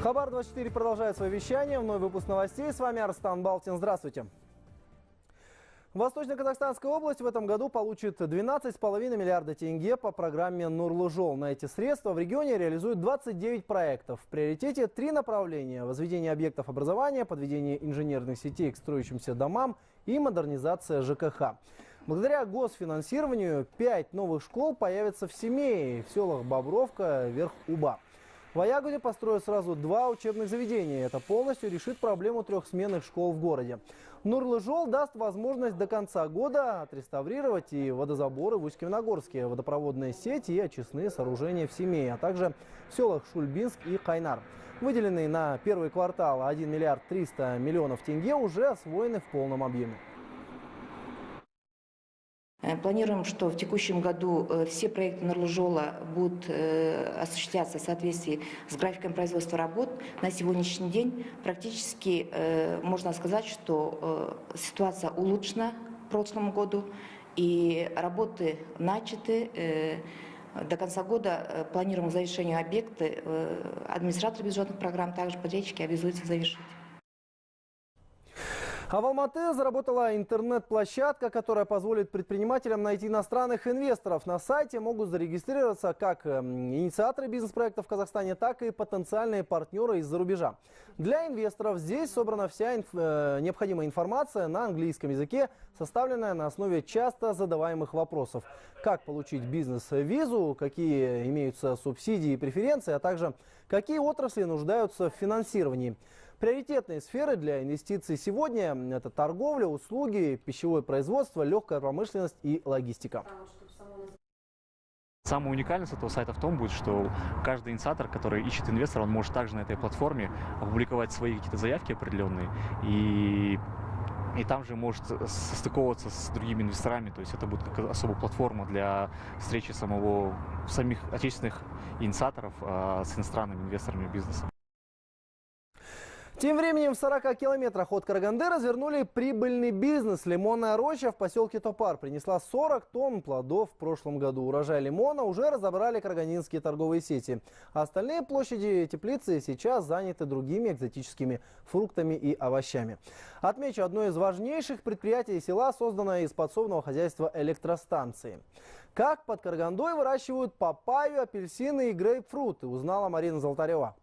Хабар-24 продолжает свое вещание. Вновь выпуск новостей. С вами Арстан Балтин. Здравствуйте. Восточно-Казахстанская область в этом году получит 12,5 миллиарда тенге по программе «Нурлы-Жол». На эти средства в регионе реализуют 29 проектов. В приоритете 3 направления: возведение объектов образования, подведение инженерных сетей к строящимся домам и модернизация ЖКХ. Благодаря госфинансированию 5 новых школ появятся в Семее, в селах Бобровка, Верх-Уба. В Аягуде построят сразу 2 учебных заведения. Это полностью решит проблему трехсменных школ в городе. Нурлы-Жол даст возможность до конца года отреставрировать и водозаборы в Усть-Каменогорске, водопроводные сети и очистные сооружения в Семее, а также в селах Шульбинск и Хайнар. Выделенные на первый квартал 1 миллиард 300 миллионов тенге уже освоены в полном объеме. Планируем, что в текущем году все проекты Нурлы-Жола будут осуществляться в соответствии с графиком производства работ. На сегодняшний день практически можно сказать, что ситуация улучшена к прошлому году, и работы начаты. До конца года планируем к завершению объекты. Администратор бюджетных программ, также подрядчики обязуются завершить. А в Алматы заработала интернет-площадка, которая позволит предпринимателям найти иностранных инвесторов. На сайте могут зарегистрироваться как инициаторы бизнес-проектов в Казахстане, так и потенциальные партнеры из-за рубежа. Для инвесторов здесь собрана вся необходимая информация на английском языке, составленная на основе часто задаваемых вопросов. Как получить бизнес-визу, какие имеются субсидии и преференции, а также какие отрасли нуждаются в финансировании. Приоритетные сферы для инвестиций сегодня – это торговля, услуги, пищевое производство, легкая промышленность и логистика. Самая уникальность этого сайта в том будет, что каждый инициатор, который ищет инвестора, он может также на этой платформе опубликовать свои какие-то заявки определенные и там же может состыковываться с другими инвесторами. То есть это будет как особая платформа для встречи самих отечественных инициаторов с иностранными инвесторами бизнеса. Тем временем в 40 километрах от Караганды развернули прибыльный бизнес. Лимонная роща в поселке Топар принесла 40 тонн плодов в прошлом году. Урожай лимона уже разобрали карагандинские торговые сети. А остальные площади теплицы сейчас заняты другими экзотическими фруктами и овощами. Отмечу, одно из важнейших предприятий села создано из подсобного хозяйства электростанции. Как под Карагандой выращивают папайю, апельсины и грейпфруты, узнала Марина Золотарева.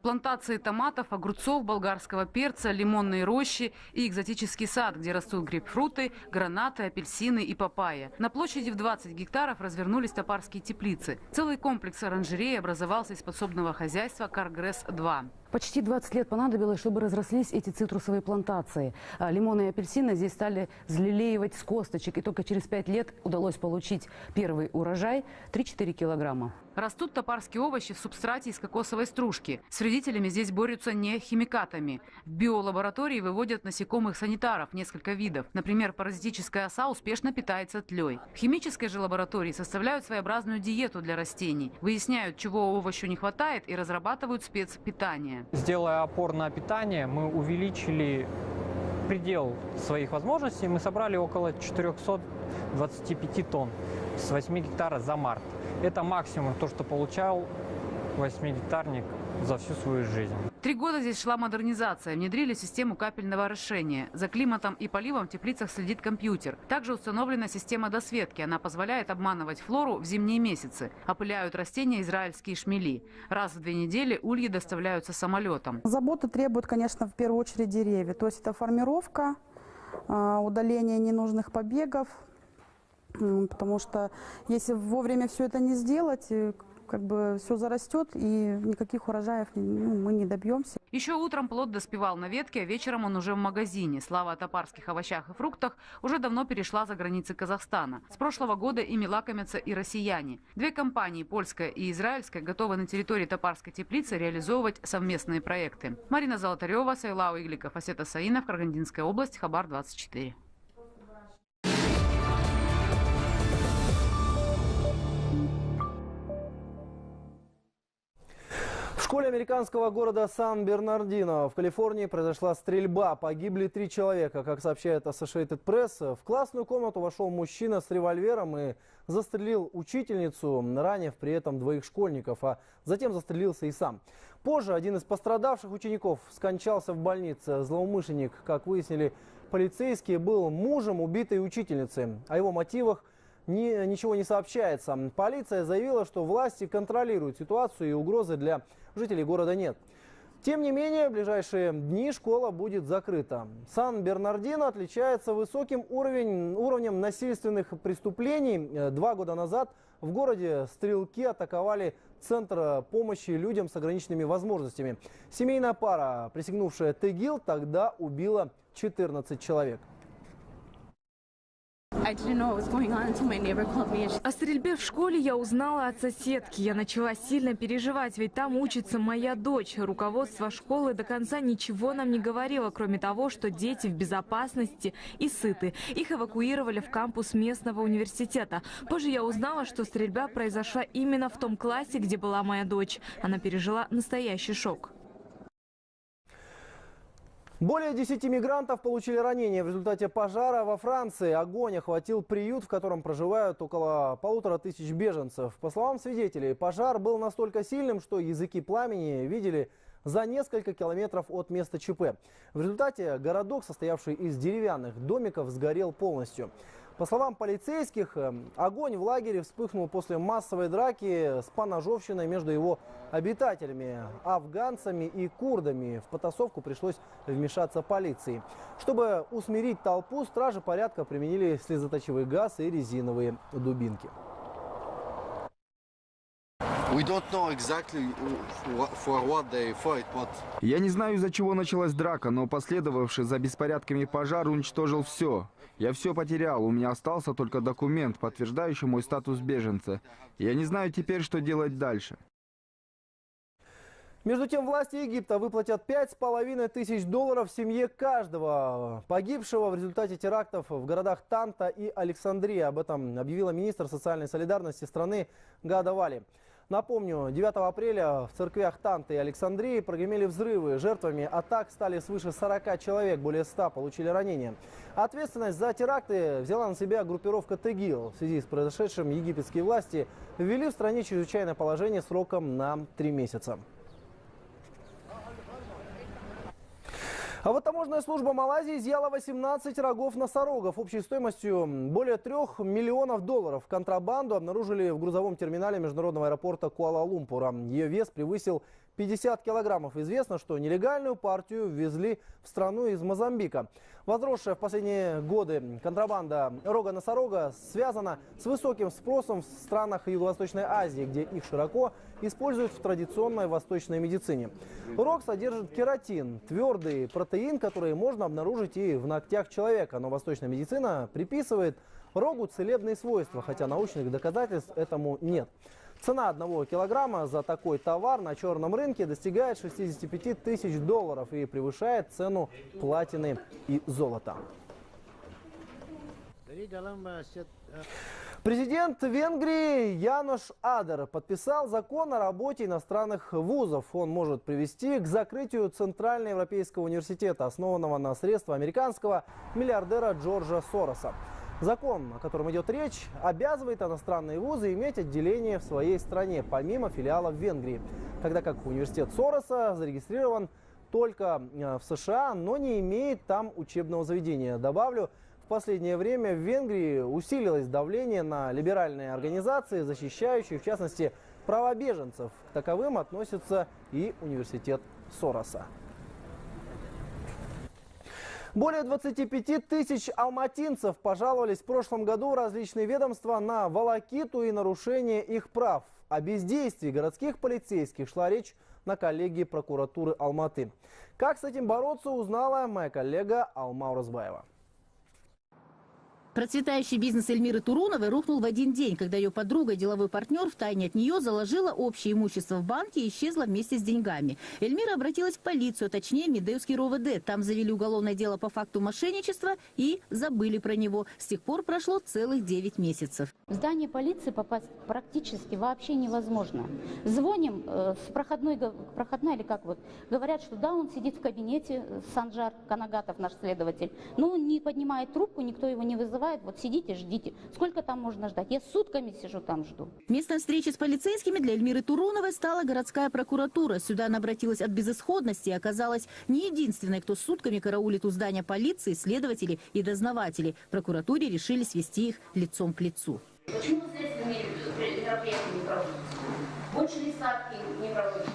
Плантации томатов, огурцов, болгарского перца, лимонные рощи и экзотический сад, где растут грейпфруты, гранаты, апельсины и папайя. На площади в 20 гектаров развернулись топарские теплицы. Целый комплекс оранжереи образовался из подсобного хозяйства «Каргресс-2». Почти 20 лет понадобилось, чтобы разрослись эти цитрусовые плантации. Лимоны и апельсины здесь стали взлелеивать с косточек. И только через 5 лет удалось получить первый урожай – 3-4 килограмма. Растут топарские овощи в субстрате из кокосовой стружки. С вредителями здесь борются не химикатами. В биолаборатории выводят насекомых-санитаров, несколько видов. Например, паразитическая оса успешно питается тлей. В химической же лаборатории составляют своеобразную диету для растений. Выясняют, чего овощу не хватает, и разрабатывают спецпитание. Сделая опор на питание, мы увеличили предел своих возможностей. Мы собрали около 425 тонн с 8 гектара за март. Это максимум, то, что получал 8-гектарник за всю свою жизнь. 3 года здесь шла модернизация. Внедрили систему капельного орошения. За климатом и поливом в теплицах следит компьютер. Также установлена система досветки. Она позволяет обманывать флору в зимние месяцы. Опыляют растения израильские шмели. Раз в 2 недели ульи доставляются самолетом. Заботы требуют, конечно, в первую очередь деревья. То есть это формировка, удаление ненужных побегов. Потому что если вовремя все это не сделать, как бы все зарастет, и никаких урожаев мы не добьемся. Еще утром плод доспевал на ветке, а вечером он уже в магазине. Слава о топарских овощах и фруктах уже давно перешла за границы Казахстана. С прошлого года ими лакомятся и россияне. 2 компании, польская и израильская, готовы на территории топарской теплицы реализовывать совместные проекты. Марина Золотарева, Сайлау Игликов, Асета Саинов, Карагандинская область, Хабар-24. В школе американского города Сан-Бернардино в Калифорнии произошла стрельба. Погибли 3 человека. Как сообщает Associated Press, в классную комнату вошел мужчина с револьвером и застрелил учительницу, ранив при этом двоих школьников, а затем застрелился и сам. Позже один из пострадавших учеников скончался в больнице. Злоумышленник, как выяснили полицейские, был мужем убитой учительницы. О его мотивах ничего не сообщается. Полиция заявила, что власти контролируют ситуацию и угрозы для жителей города нет. Тем не менее, в ближайшие дни школа будет закрыта. Сан-Бернардино отличается высоким уровнем насильственных преступлений. 2 года назад в городе стрелки атаковали Центр помощи людям с ограниченными возможностями. Семейная пара, присягнувшая ТЭГИЛ, тогда убила 14 человек. О стрельбе в школе я узнала от соседки. Я начала сильно переживать, ведь там учится моя дочь. Руководство школы до конца ничего нам не говорило, кроме того, что дети в безопасности и сыты. Их эвакуировали в кампус местного университета. Позже я узнала, что стрельба произошла именно в том классе, где была моя дочь. Она пережила настоящий шок. Более 10 мигрантов получили ранения в результате пожара во Франции. Огонь охватил приют, в котором проживают около 1500 беженцев. По словам свидетелей, пожар был настолько сильным, что языки пламени видели за несколько километров от места ЧП. В результате городок, состоявший из деревянных домиков, сгорел полностью. По словам полицейских, огонь в лагере вспыхнул после массовой драки с поножовщиной между его обитателями, афганцами и курдами. В потасовку пришлось вмешаться полиции. Чтобы усмирить толпу, стражи порядка применили слезоточивый газ и резиновые дубинки. Я не знаю, из-за чего началась драка, но последовавший за беспорядками пожар уничтожил все. Я все потерял, у меня остался только документ, подтверждающий мой статус беженца. Я не знаю теперь, что делать дальше. Между тем, власти Египта выплатят $5500 семье каждого погибшего в результате терактов в городах Танта и Александрия. Об этом объявила министр социальной солидарности страны Гада Вали. Напомню, 9 апреля в церквях Танты и Александрии прогремели взрывы. Жертвами атак стали свыше 40 человек, более 100 получили ранения. Ответственность за теракты взяла на себя группировка ТЭГИЛ. В связи с произошедшим египетские власти ввели в стране чрезвычайное положение сроком на 3 месяца. А вот таможенная служба Малайзии изъяла 18 рогов носорогов общей стоимостью более $3 миллионов. Контрабанду обнаружили в грузовом терминале международного аэропорта Куала-Лумпура. Ее вес превысил 50 килограммов. Известно, что нелегальную партию ввезли в страну из Мозамбика. Возросшая в последние годы контрабанда рога носорога связана с высоким спросом в странах Юго-Восточной Азии, где их широко используют в традиционной восточной медицине. Рог содержит кератин, твердый протеин, который можно обнаружить и в ногтях человека. Но восточная медицина приписывает рогу целебные свойства, хотя научных доказательств этому нет. Цена 1 килограмма за такой товар на черном рынке достигает $65 тысяч и превышает цену платины и золота. Президент Венгрии Янош Адер подписал закон о работе иностранных вузов. Он может привести к закрытию Центральноевропейского университета, основанного на средства американского миллиардера Джорджа Сороса. Закон, о котором идет речь, обязывает иностранные вузы иметь отделение в своей стране, помимо филиала в Венгрии. Тогда как университет Сороса зарегистрирован только в США, но не имеет там учебного заведения. Добавлю, в последнее время в Венгрии усилилось давление на либеральные организации, защищающие, в частности, права беженцев. К таковым относится и университет Сороса. Более 25 тысяч алматинцев пожаловались в прошлом году в различные ведомства на волокиту и нарушение их прав. О бездействии городских полицейских шла речь на коллегии прокуратуры Алматы. Как с этим бороться, узнала моя коллега Алма Уразбаева. Процветающий бизнес Эльмиры Туруновой рухнул в один день, когда ее подруга и деловой партнер втайне от нее заложила общее имущество в банке и исчезла вместе с деньгами. Эльмира обратилась в полицию, точнее в Медеевский РОВД. Там завели уголовное дело по факту мошенничества и забыли про него. С тех пор прошло целых 9 месяцев. В здание полиции попасть практически вообще невозможно. Звоним с проходной или как вот, говорят, что да, он сидит в кабинете, Санжар Канагатов, наш следователь, но не поднимает трубку, никто его не вызывает. вызывают, вот сидите, ждите. Сколько там можно ждать? Я сутками сижу там, жду. Местом встречи с полицейскими для Эльмиры Туруновой стала городская прокуратура. Сюда она обратилась от безысходности и оказалась не единственной, кто сутками караулит у здания полиции, следователи и дознаватели. В прокуратуре решили свести их лицом к лицу. Почему следственные мероприятия не проводите? Больше ли ставки не проводите?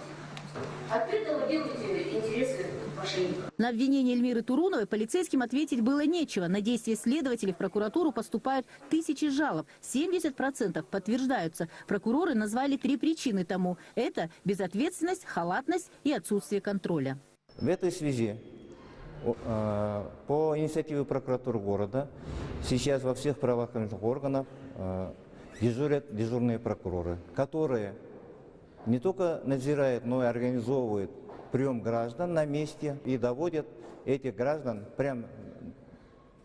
Открыто лоббируете интересы мошенников. На обвинение Эльмиры Туруновой полицейским ответить было нечего. На действия следователей в прокуратуру поступают тысячи жалоб. 70% подтверждаются. Прокуроры назвали 3 причины тому. Это безответственность, халатность и отсутствие контроля. В этой связи по инициативе прокуратуры города сейчас во всех правоохранительных органах дежурят дежурные прокуроры, которые не только надзирают, но и организовывают прием граждан на месте и доводят этих граждан, прям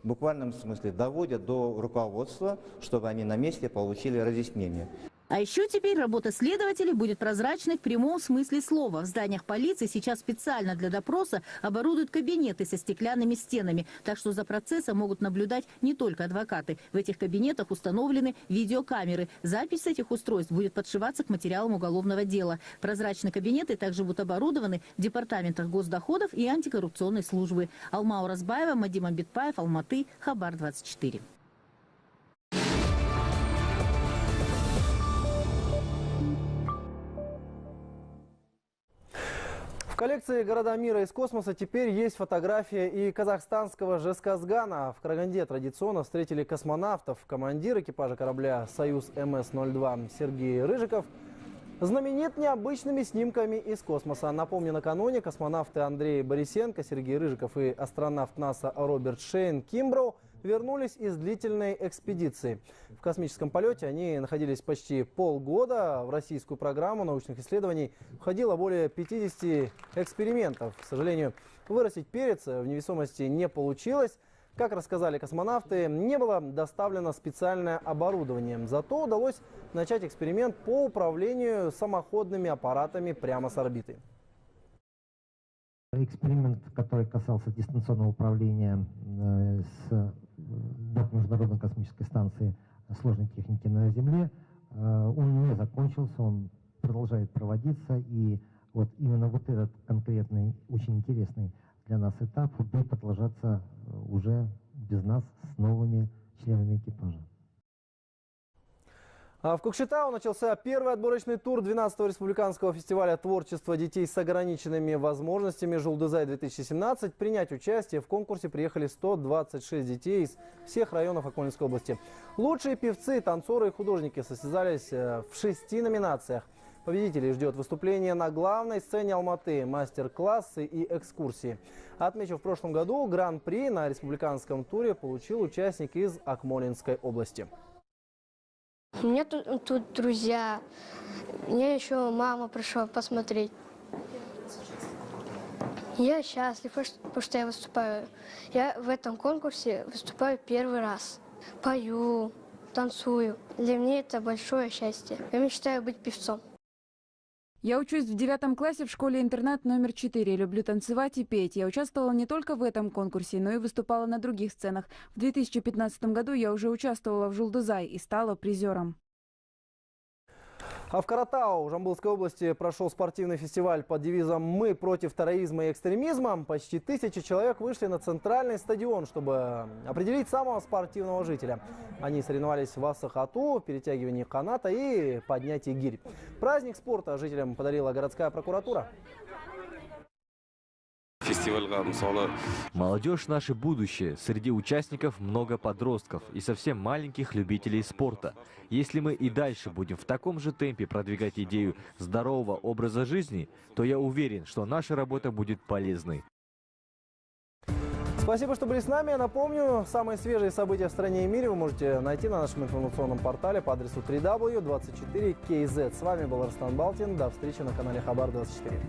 в буквальном смысле, доводят до руководства, чтобы они на месте получили разъяснение. А еще теперь работа следователей будет прозрачной в прямом смысле слова. В зданиях полиции сейчас специально для допроса оборудуют кабинеты со стеклянными стенами. Так что за процессом могут наблюдать не только адвокаты. В этих кабинетах установлены видеокамеры. Запись с этих устройств будет подшиваться к материалам уголовного дела. Прозрачные кабинеты также будут оборудованы в департаментах госдоходов и антикоррупционной службы. Алма Уразбаева, Мадим Амбетбаев, Алматы, Хабар 24. В коллекции «Города мира из космоса» теперь есть фотография и казахстанского Жезказгана. В Караганде традиционно встретили космонавтов. Командир экипажа корабля «Союз МС-02» Сергей Рыжиков знаменит необычными снимками из космоса. Напомню, накануне космонавты Андрей Борисенко, Сергей Рыжиков и астронавт НАСА Роберт Шейн Кимброу вернулись из длительной экспедиции. В космическом полете они находились почти полгода. В российскую программу научных исследований входило более 50 экспериментов. К сожалению, вырастить перец в невесомости не получилось. Как рассказали космонавты, не было доставлено специальное оборудование. Зато удалось начать эксперимент по управлению самоходными аппаратами прямо с орбиты. Эксперимент, который касался дистанционного управления с Международной космической станции сложной техники на Земле, он не закончился, он продолжает проводиться. И вот именно вот этот конкретный, очень интересный для нас этап будет продолжаться уже без нас с новыми членами экипажа. В Кокшетау начался первый отборочный тур 12-го республиканского фестиваля творчества детей с ограниченными возможностями «Жулдызай-2017». Принять участие в конкурсе приехали 126 детей из всех районов Акмолинской области. Лучшие певцы, танцоры и художники состязались в 6 номинациях. Победителей ждет выступление на главной сцене Алматы, мастер-классы и экскурсии. Отмечу, в прошлом году гран-при на республиканском туре получил участник из Акмолинской области. У меня тут друзья, мне еще мама пришла посмотреть. Я счастлив, потому что я выступаю. Я в этом конкурсе выступаю первый раз. Пою, танцую. Для меня это большое счастье. Я мечтаю быть певцом. Я учусь в 9 классе в школе-интернат номер 4. Люблю танцевать и петь. Я участвовала не только в этом конкурсе, но и выступала на других сценах. В 2015 году я уже участвовала в «Жулдызай» и стала призером. А в Каратау, в Жамбылской области, прошел спортивный фестиваль под девизом «Мы против терроризма и экстремизма». Почти 1000 человек вышли на центральный стадион, чтобы определить самого спортивного жителя. Они соревновались в асахату, перетягивании каната и поднятии гирь. Праздник спорта жителям подарила городская прокуратура. Молодежь – наше будущее. Среди участников много подростков и совсем маленьких любителей спорта. Если мы и дальше будем в таком же темпе продвигать идею здорового образа жизни, то я уверен, что наша работа будет полезной. Спасибо, что были с нами. Напомню, самые свежие события в стране и мире вы можете найти на нашем информационном портале по адресу www.24kz. С вами был Арслан Балтин. До встречи на канале Хабар 24.